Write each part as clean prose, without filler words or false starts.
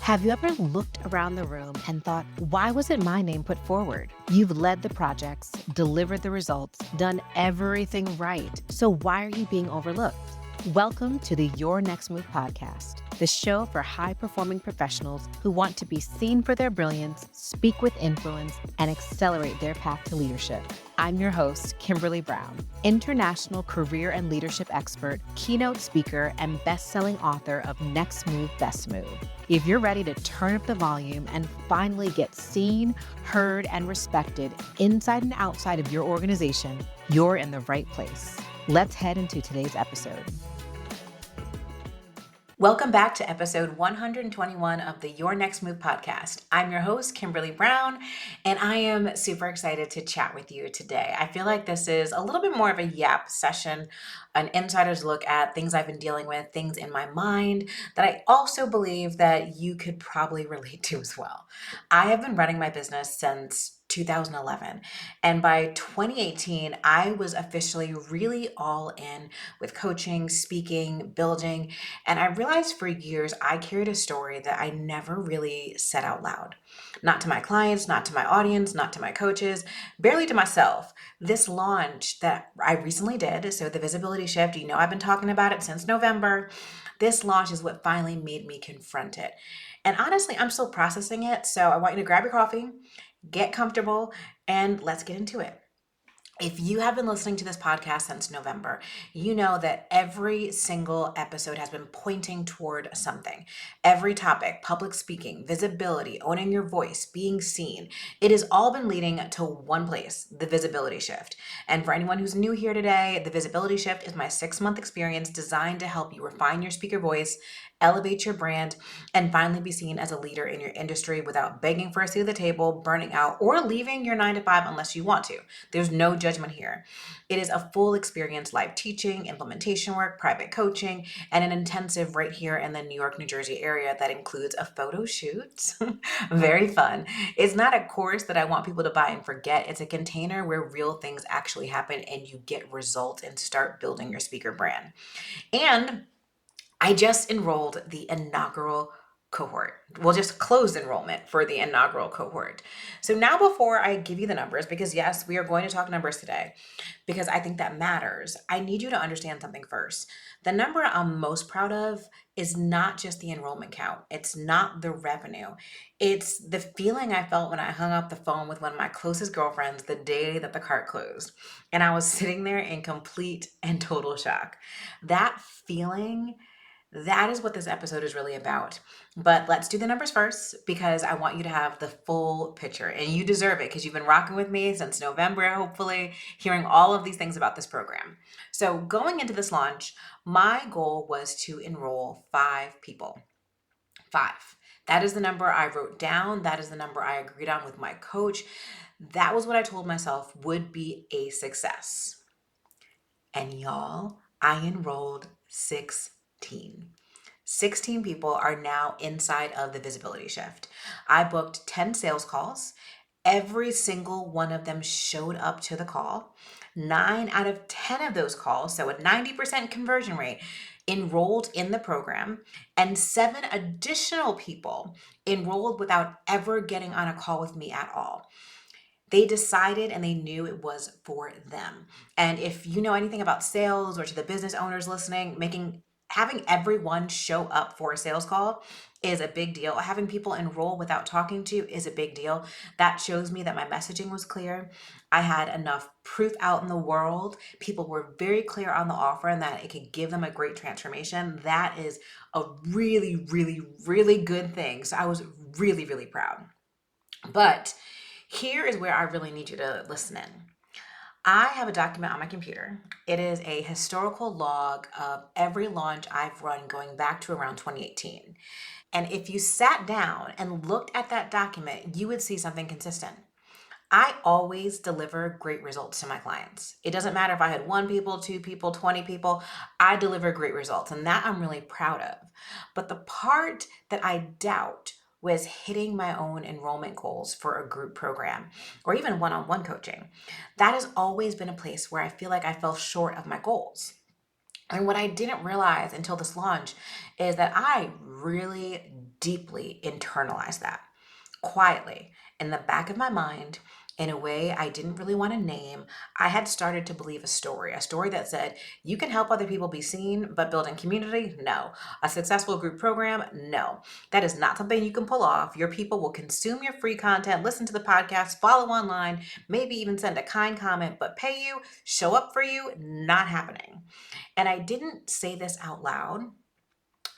Have you ever looked around the room and thought, why wasn't my name put forward? You've led the projects, delivered the results, done everything right. So why are you being overlooked? Welcome to the Your Next Move podcast, the show for high-performing professionals who want to be seen for their brilliance, speak with influence, and accelerate their path to leadership. I'm your host, Kimberly Brown, international career and leadership expert, keynote speaker, and best-selling author of Next Move, Best Move. If you're ready to turn up the volume and finally get seen, heard, and respected inside and outside of your organization, you're in the right place. Let's head into today's episode. Welcome back to episode 121 of the Your Next Move podcast. I'm your host, Kimberly Brown, and I am super excited to chat with you today. I feel like this is a little bit more of a yap session, an insider's look at things I've been dealing with, things in my mind that I also believe that you could probably relate to as well. I have been running my business since 2011. And by 2018, I was officially really all in with coaching, speaking, building. And I realized for years I carried a story that I never really said out loud. Not to my clients, not to my audience, not to my coaches, barely to myself. This launch that I recently did, so the visibility shift, I've been talking about it since November. This launch is what finally made me confront it. And honestly, I'm still processing it. So I want you to grab your coffee, get comfortable, and let's get into it. If you have been listening to this podcast since November, you know that every single episode has been pointing toward something. Every topic, public speaking, visibility, owning your voice, being seen, it has all been leading to one place, the visibility shift. And for anyone who's new here today, the visibility shift is my 6-month experience designed to help you refine your speaker voice, elevate your brand, and finally be seen as a leader in your industry without begging for a seat at the table, burning out, or leaving your 9 to 5 unless you want to. There's no judgment here. It is a full experience, live teaching, implementation work, private coaching, and an intensive right here in the New York, New Jersey area that includes a photo shoot. Very fun. It's not a course that I want people to buy and forget. It's a container where real things actually happen and you get results and start building your speaker brand. And I just enrolled the inaugural cohort. Well, just closed enrollment for the inaugural cohort. So now before I give you the numbers, because yes, we are going to talk numbers today, because I think that matters, I need you to understand something first. The number I'm most proud of is not just the enrollment count. It's not the revenue. It's the feeling I felt when I hung up the phone with one of my closest girlfriends the day that the cart closed. And I was sitting there in complete and total shock. That feeling, that is what this episode is really about. But let's do the numbers first because I want you to have the full picture and you deserve it because you've been rocking with me since November, hopefully, hearing all of these things about this program. So going into this launch, my goal was to enroll 5 people. 5. That is the number I wrote down. That is the number I agreed on with my coach. That was what I told myself would be a success. And y'all, I enrolled 16. 16 people are now inside of the visibility shift. I booked 10 sales calls. Every single one of them showed up to the call. 9 out of 10 of those calls, so a 90% conversion rate, enrolled in the program, and 7 additional people enrolled without ever getting on a call with me at all. They decided and they knew it was for them. And if you know anything about sales or to the business owners listening, having everyone show up for a sales call is a big deal. Having people enroll without talking to you is a big deal. That shows me that my messaging was clear. I had enough proof out in the world. People were very clear on the offer and that it could give them a great transformation. That is a really, really, really good thing. So I was really, really proud. But here is where I really need you to listen in. I have a document on my computer. It is a historical log of every launch I've run going back to around 2018. And if you sat down and looked at that document, you would see something consistent. I always deliver great results to my clients. It doesn't matter if I had 1 people, 2 people, 20 people, I deliver great results. And that I'm really proud of. But the part that I doubt was hitting my own enrollment goals for a group program or even one-on-one coaching. That has always been a place where I feel like I fell short of my goals. And what I didn't realize until this launch is that I really deeply internalized that quietly in the back of my mind in a way I didn't really want to name. I had started to believe a story that said, you can help other people be seen, but building community, no. A successful group program, no. That is not something you can pull off. Your people will consume your free content, listen to the podcast, follow online, maybe even send a kind comment, but pay you, show up for you, not happening. And I didn't say this out loud.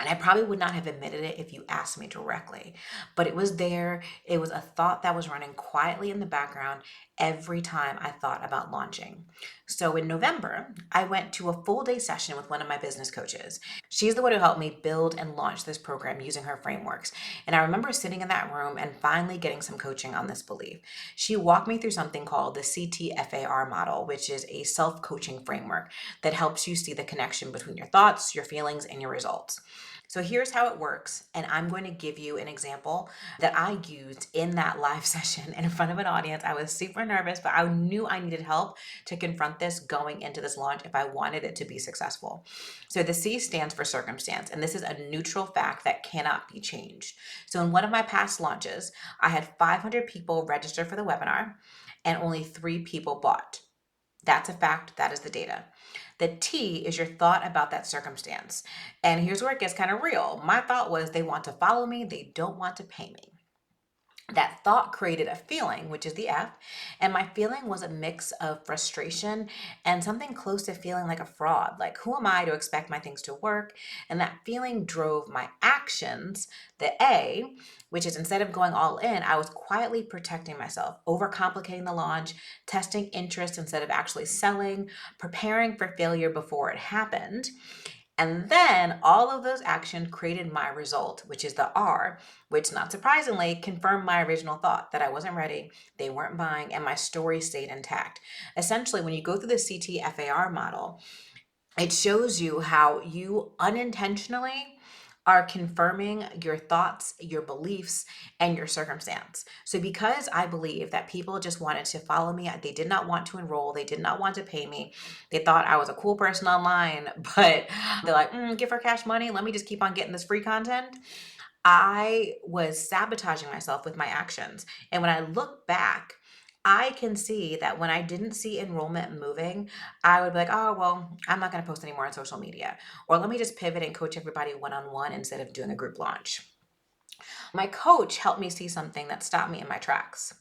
And I probably would not have admitted it if you asked me directly, but it was there. It was a thought that was running quietly in the background every time I thought about launching. So in November, I went to a full day session with one of my business coaches. She's the one who helped me build and launch this program using her frameworks. And I remember sitting in that room and finally getting some coaching on this belief. She walked me through something called the CTFAR model, which is a self coaching framework that helps you see the connection between your thoughts, your feelings, and your results. So here's how it works. And I'm going to give you an example that I used in that live session in front of an audience. I was super nervous, but I knew I needed help to confront this going into this launch if I wanted it to be successful. So the C stands for circumstance, and this is a neutral fact that cannot be changed. So in one of my past launches, I had 500 people register for the webinar and only 3 people bought. That's a fact. That is the data. The T is your thought about that circumstance. And here's where it gets kind of real. My thought was they want to follow me, they don't want to pay me. That thought created a feeling, which is the F, and my feeling was a mix of frustration and something close to feeling like a fraud. Like, who am I to expect my things to work? And that feeling drove my actions. The A, which is instead of going all in, I was quietly protecting myself, overcomplicating the launch, testing interest instead of actually selling, preparing for failure before it happened. And then all of those actions created my result, which is the R, which not surprisingly confirmed my original thought that I wasn't ready, they weren't buying, and my story stayed intact. Essentially, when you go through the CTFAR model, it shows you how you unintentionally are confirming your thoughts, your beliefs, and your circumstance. So because I believe that people just wanted to follow me, they did not want to enroll, they did not want to pay me. They thought I was a cool person online, but they're like, give her cash money, let me just keep on getting this free content. I was sabotaging myself with my actions. And when I look back, I can see that when I didn't see enrollment moving, I would be like, oh, well, I'm not going to post anymore on social media. Or let me just pivot and coach everybody one on one instead of doing a group launch. My coach helped me see something that stopped me in my tracks.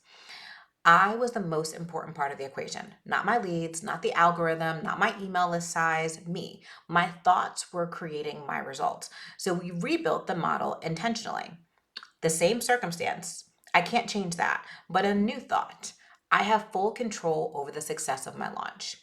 I was the most important part of the equation, not my leads, not the algorithm, not my email list size, me. My thoughts were creating my results. So we rebuilt the model intentionally. The same circumstance, I can't change that, but a new thought. I have full control over the success of my launch.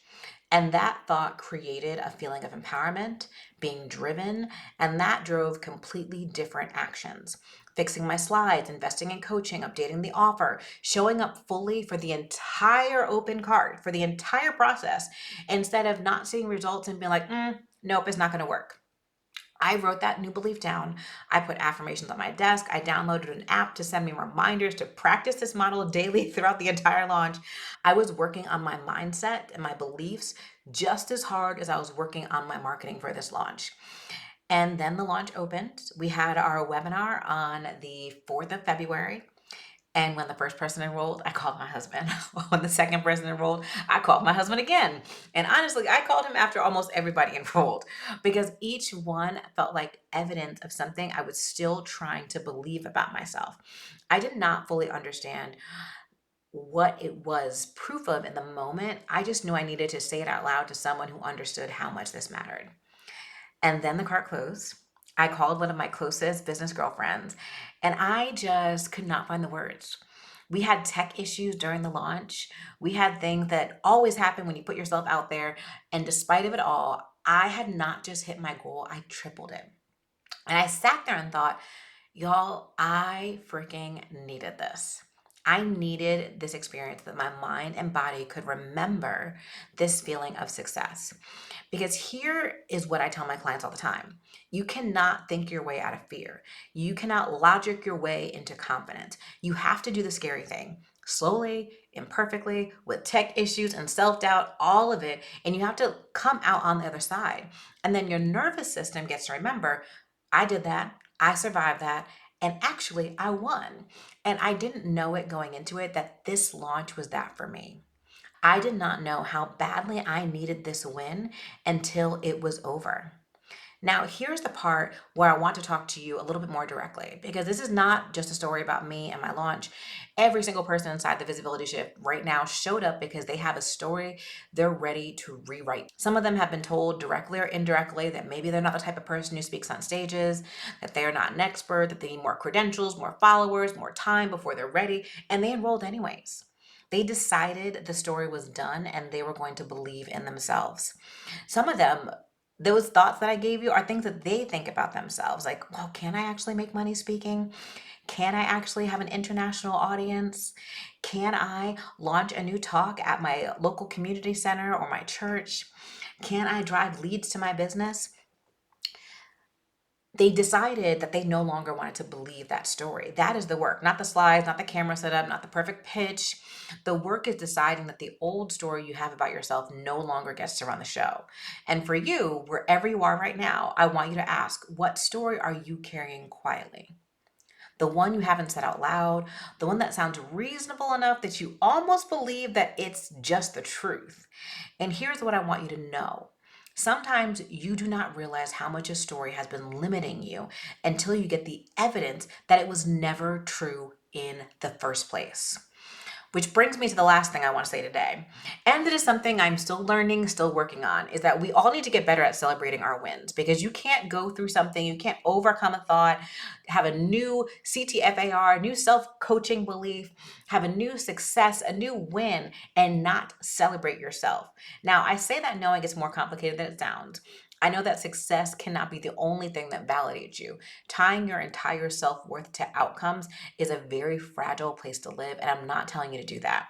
And that thought created a feeling of empowerment, being driven, and that drove completely different actions. Fixing my slides, investing in coaching, updating the offer, showing up fully for the entire open cart, for the entire process, instead of not seeing results and being like, nope, it's not going to work. I wrote that new belief down. I put affirmations on my desk. I downloaded an app to send me reminders to practice this model daily throughout the entire launch. I was working on my mindset and my beliefs just as hard as I was working on my marketing for this launch. And then the launch opened. We had our webinar on the 4th of February. And when the first person enrolled, I called my husband. When the second person enrolled, I called my husband again. And honestly, I called him after almost everybody enrolled because each one felt like evidence of something I was still trying to believe about myself. I did not fully understand what it was proof of in the moment. I just knew I needed to say it out loud to someone who understood how much this mattered. And then the cart closed. I called one of my closest business girlfriends and I just could not find the words. We had tech issues during the launch. We had things that always happen when you put yourself out there. And despite of it all, I had not just hit my goal, I tripled it. And I sat there and thought, y'all, I freaking needed this. I needed this experience that my mind and body could remember this feeling of success. Because here is what I tell my clients all the time. You cannot think your way out of fear. You cannot logic your way into confidence. You have to do the scary thing. slowly, imperfectly, with tech issues and self-doubt, all of it. And you have to come out on the other side. And then your nervous system gets to remember, I did that, I survived that, and actually I won. And I didn't know it going into it that this launch was that for me. I did not know how badly I needed this win until it was over. Now, here's the part where I want to talk to you a little bit more directly, because this is not just a story about me and my launch. Every single person inside the Visibility Shift right now showed up because they have a story they're ready to rewrite. Some of them have been told directly or indirectly that maybe they're not the type of person who speaks on stages, that they're not an expert, that they need more credentials, more followers, more time before they're ready, and they enrolled anyways. They decided the story was done and they were going to believe in themselves. Some of them, those thoughts that I gave you are things that they think about themselves. Like, well, can I actually make money speaking? Can I actually have an international audience? Can I launch a new talk at my local community center or my church? Can I drive leads to my business? They decided that they no longer wanted to believe that story. That is the work, not the slides, not the camera setup, not the perfect pitch. The work is deciding that the old story you have about yourself no longer gets to run the show. And for you, wherever you are right now, I want you to ask, what story are you carrying quietly? The one you haven't said out loud, the one that sounds reasonable enough that you almost believe that it's just the truth. And here's what I want you to know. Sometimes you do not realize how much a story has been limiting you until you get the evidence that it was never true in the first place. Which brings me to the last thing I want to say today. And it is something I'm still learning, still working on, is that we all need to get better at celebrating our wins, because you can't go through something, you can't overcome a thought, have a new CTFAR, new self-coaching belief, have a new success, a new win, and not celebrate yourself. Now, I say that knowing it's more complicated than it sounds. I know that success cannot be the only thing that validates you. Tying your entire self-worth to outcomes is a very fragile place to live, and I'm not telling you to do that.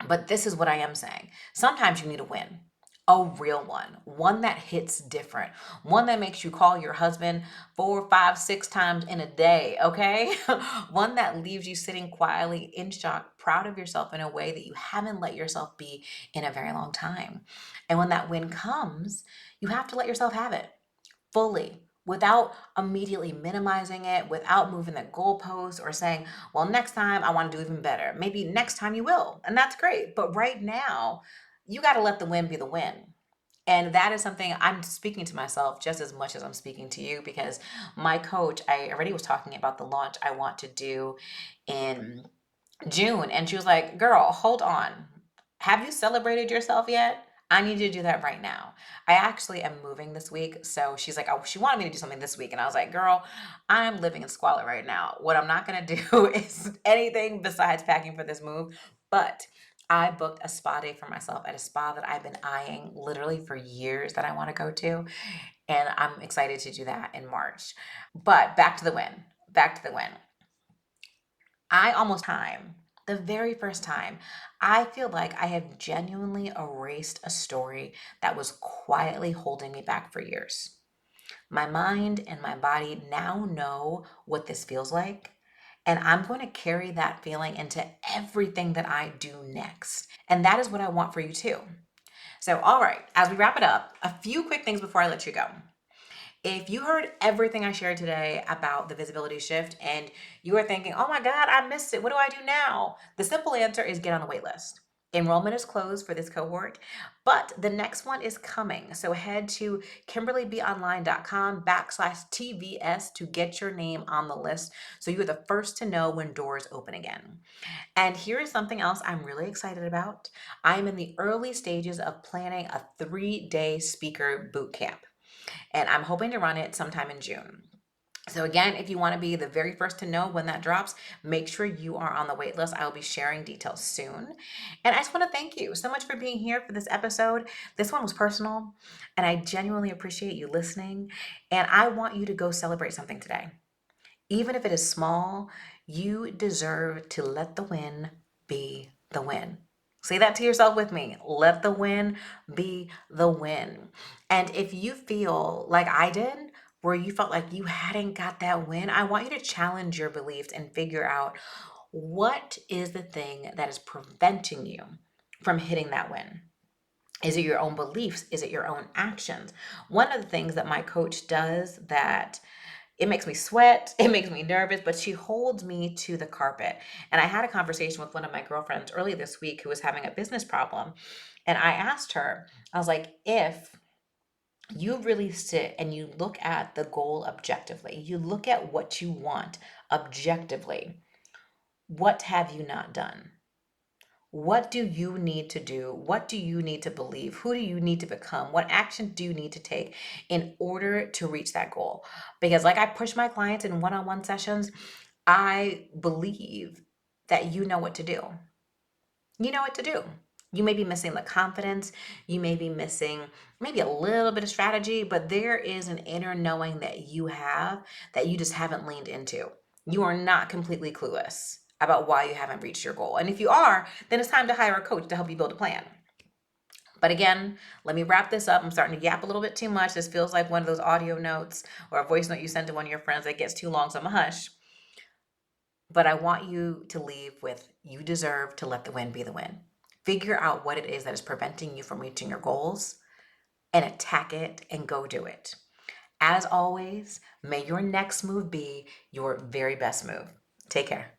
But this is what I am saying. Sometimes you need a win, a real one that hits different, one that makes you call your husband 4, 5, 6 times in a day, okay? One that leaves you sitting quietly in shock, proud of yourself in a way that you haven't let yourself be in a very long time. And when that win comes, you have to let yourself have it fully, without immediately minimizing it, without moving the goalpost or saying, well, next time I want to do even better. Maybe next time you will, and that's great. But right now, you got to let the win be the win. And that is something I'm speaking to myself just as much as I'm speaking to you, because my coach, I already was talking about the launch I want to do in June. And she was like, girl, hold on. Have you celebrated yourself yet? I need you to do that right now. I actually am moving this week. So she's like, oh, she wanted me to do something this week. And I was like, girl, I'm living in squalor right now. What I'm not going to do is anything besides packing for this move. But I booked a spa day for myself at a spa that I've been eyeing literally for years that I want to go to. And I'm excited to do that in March. But back to the win. Back to the win. I almost time, the very first time, I feel like I have genuinely erased a story that was quietly holding me back for years. My mind and my body now know what this feels like, and I'm going to carry that feeling into everything that I do next. And that is what I want for you too. So, all right, as we wrap it up, a few quick things before I let you go. If you heard everything I shared today about the visibility shift and you are thinking, oh my God, I missed it. What do I do now? The simple answer is get on the wait list. Enrollment is closed for this cohort, but the next one is coming. So head to kimberlybeonline.com/TVS to get your name on the list so you're the first to know when doors open again. And here is something else I'm really excited about. I'm in the early stages of planning a 3-day speaker boot camp, and I'm hoping to run it sometime in June. So again, if you want to be the very first to know when that drops, make sure you are on the wait list. I will be sharing details soon. And I just want to thank you so much for being here for this episode. This one was personal, and I genuinely appreciate you listening. And I want you to go celebrate something today. Even if it is small, you deserve to let the win be the win. Say that to yourself with me. Let the win be the win. And if you feel like I did, where you felt like you hadn't got that win, I want you to challenge your beliefs and figure out, What is the thing that is preventing you from hitting that win? Is it your own beliefs? Is it your own actions? One of the things that my coach does that it makes me sweat, it makes me nervous, but she holds me to the carpet. And I had a conversation with one of my girlfriends earlier this week who was having a business problem. And I asked her, I was like, if you really sit and you look at the goal objectively, you look at what you want objectively, what have you not done? What do you need to do? What do you need to believe? Who do you need to become? What action do you need to take in order to reach that goal? Because, like I push my clients in one on one sessions, I believe that you know what to do. You know what to do. You may be missing the confidence. You may be missing maybe a little bit of strategy, but there is an inner knowing that you have that you just haven't leaned into. You are not completely clueless about why you haven't reached your goal. And if you are, then it's time to hire a coach to help you build a plan. But again, let me wrap this up. I'm starting to yap a little bit too much. This feels like one of those audio notes or a voice note you send to one of your friends that gets too long, so I'm a hush. But I want you to leave with you deserve to let the win be the win. Figure out what it is that is preventing you from reaching your goals and attack it and go do it. As always, may your next move be your very best move. Take care.